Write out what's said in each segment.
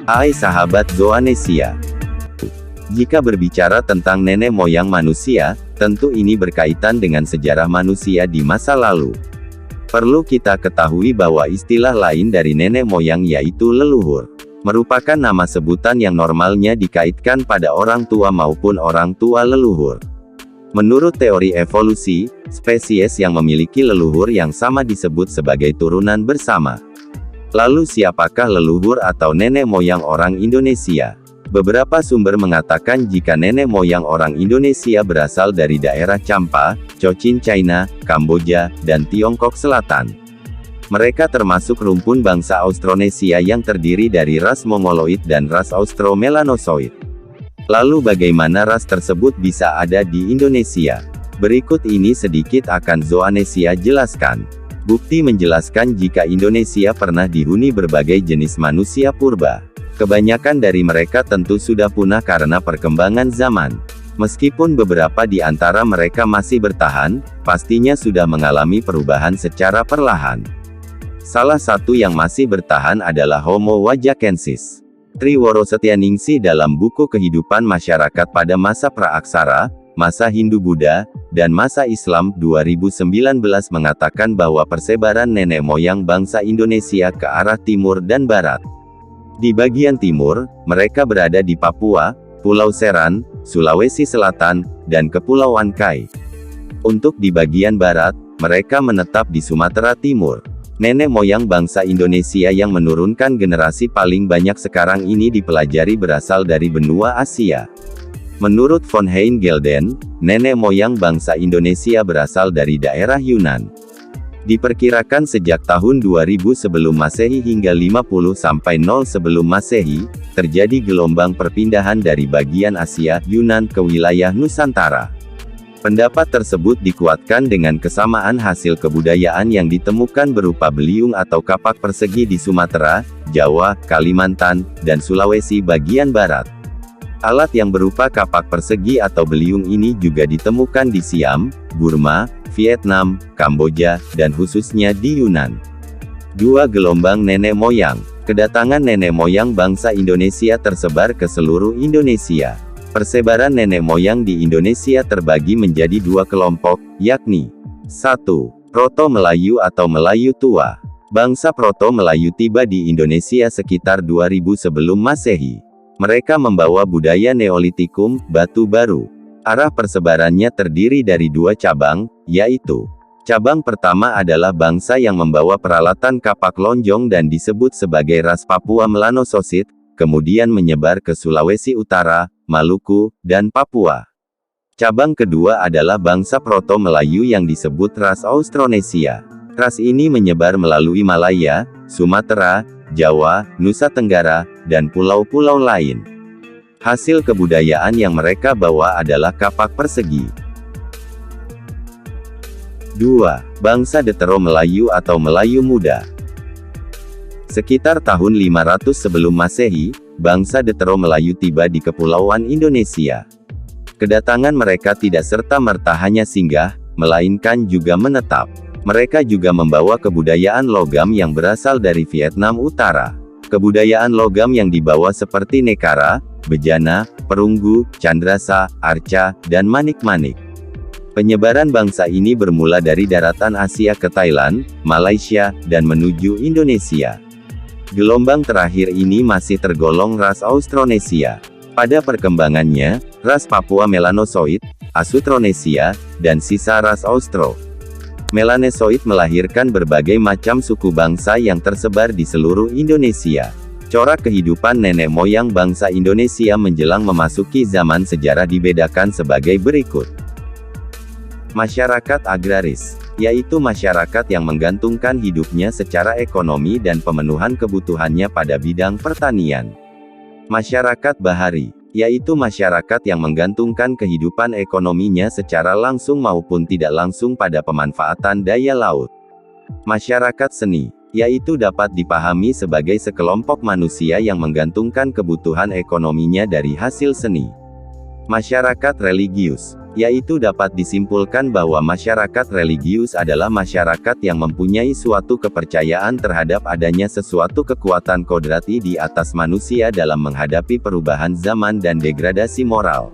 Hai sahabat Zoanesia. Jika berbicara tentang nenek moyang manusia, tentu ini berkaitan dengan sejarah manusia di masa lalu. Perlu kita ketahui bahwa istilah lain dari nenek moyang yaitu leluhur, merupakan nama sebutan yang normalnya dikaitkan pada orang tua maupun orang tua leluhur. Menurut teori evolusi, spesies yang memiliki leluhur yang sama disebut sebagai turunan bersama. Lalu siapakah leluhur atau nenek moyang orang Indonesia? Beberapa sumber mengatakan jika nenek moyang orang Indonesia berasal dari daerah Champa, Cochin China, Kamboja, dan Tiongkok Selatan. Mereka termasuk rumpun bangsa Austronesia yang terdiri dari ras Mongoloid dan ras Austro-Melanosoid. Lalu bagaimana ras tersebut bisa ada di Indonesia? Berikut ini sedikit akan Zoanesia jelaskan. Bukti menjelaskan jika Indonesia pernah dihuni berbagai jenis manusia purba. Kebanyakan dari mereka tentu sudah punah karena perkembangan zaman. Meskipun beberapa di antara mereka masih bertahan, pastinya sudah mengalami perubahan secara perlahan. Salah satu yang masih bertahan adalah Homo wajakensis. Triworo Setyaningsih dalam buku Kehidupan Masyarakat pada Masa Praaksara, Masa Hindu-Buddha, dan Masa Islam 2019 mengatakan bahwa persebaran nenek moyang bangsa Indonesia ke arah timur dan barat. Di bagian timur, mereka berada di Papua, Pulau Seran, Sulawesi Selatan, dan Kepulauan Kai. Untuk di bagian barat, mereka menetap di Sumatera Timur. Nenek moyang bangsa Indonesia yang menurunkan generasi paling banyak sekarang ini dipelajari berasal dari benua Asia. Menurut von Heingelden, nenek moyang bangsa Indonesia berasal dari daerah Yunan. Diperkirakan sejak tahun 2000 sebelum Masehi hingga 50 sampai 0 sebelum Masehi, terjadi gelombang perpindahan dari bagian Asia, Yunan ke wilayah Nusantara. Pendapat tersebut dikuatkan dengan kesamaan hasil kebudayaan yang ditemukan berupa beliung atau kapak persegi di Sumatera, Jawa, Kalimantan, dan Sulawesi bagian barat. Alat yang berupa kapak persegi atau beliung ini juga ditemukan di Siam, Burma, Vietnam, Kamboja, dan khususnya di Yunan. Dua gelombang nenek moyang. Kedatangan nenek moyang bangsa Indonesia tersebar ke seluruh Indonesia. Persebaran nenek moyang di Indonesia terbagi menjadi dua kelompok, yakni 1. Proto Melayu atau Melayu Tua. Bangsa Proto Melayu tiba di Indonesia sekitar 2000 sebelum Masehi. Mereka membawa budaya Neolitikum, batu baru. Arah persebarannya terdiri dari dua cabang, yaitu cabang pertama adalah bangsa yang membawa peralatan kapak lonjong dan disebut sebagai ras Papua Melanososid, kemudian menyebar ke Sulawesi Utara, Maluku, dan Papua. Cabang kedua adalah bangsa Proto Melayu yang disebut ras Austronesia. Ras ini menyebar melalui Malaya, Sumatera, Jawa, Nusa Tenggara, dan pulau-pulau lain. Hasil kebudayaan yang mereka bawa adalah kapak persegi. 2. Bangsa Detero Melayu atau Melayu Muda. Sekitar tahun 500 sebelum Masehi, bangsa Detero Melayu tiba di Kepulauan Indonesia. Kedatangan mereka tidak serta-merta hanya singgah, melainkan juga menetap. Mereka juga membawa kebudayaan logam yang berasal dari Vietnam Utara. Kebudayaan logam yang dibawa seperti nekara, bejana, perunggu, candrasa, arca, dan manik-manik. Penyebaran bangsa ini bermula dari daratan Asia ke Thailand, Malaysia, dan menuju Indonesia. Gelombang terakhir ini masih tergolong ras Austronesia. Pada perkembangannya, ras Papua Melanosoid, Asutronesia, dan sisa ras Austro Melanosoid melahirkan berbagai macam suku bangsa yang tersebar di seluruh Indonesia. Corak kehidupan nenek moyang bangsa Indonesia menjelang memasuki zaman sejarah dibedakan sebagai berikut. Masyarakat agraris, yaitu masyarakat yang menggantungkan hidupnya secara ekonomi dan pemenuhan kebutuhannya pada bidang pertanian. Masyarakat bahari, yaitu masyarakat yang menggantungkan kehidupan ekonominya secara langsung maupun tidak langsung pada pemanfaatan daya laut. Masyarakat seni, yaitu dapat dipahami sebagai sekelompok manusia yang menggantungkan kebutuhan ekonominya dari hasil seni. Masyarakat religius, Yaitu dapat disimpulkan bahwa masyarakat religius adalah masyarakat yang mempunyai suatu kepercayaan terhadap adanya sesuatu kekuatan kodrati di atas manusia dalam menghadapi perubahan zaman dan degradasi moral.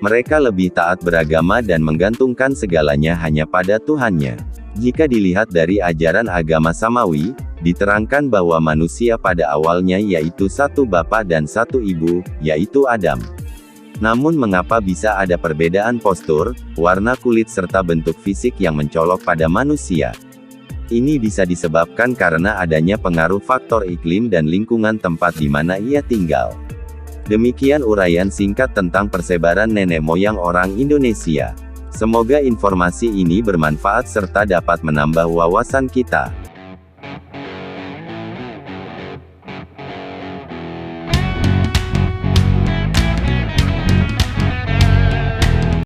Mereka lebih taat beragama dan menggantungkan segalanya hanya pada Tuhannya. Jika dilihat dari ajaran agama Samawi, diterangkan bahwa manusia pada awalnya yaitu satu bapa dan satu ibu, yaitu Adam. Namun mengapa bisa ada perbedaan postur, warna kulit serta bentuk fisik yang mencolok pada manusia? Ini bisa disebabkan karena adanya pengaruh faktor iklim dan lingkungan tempat di mana ia tinggal. Demikian uraian singkat tentang persebaran nenek moyang orang Indonesia. Semoga informasi ini bermanfaat serta dapat menambah wawasan kita.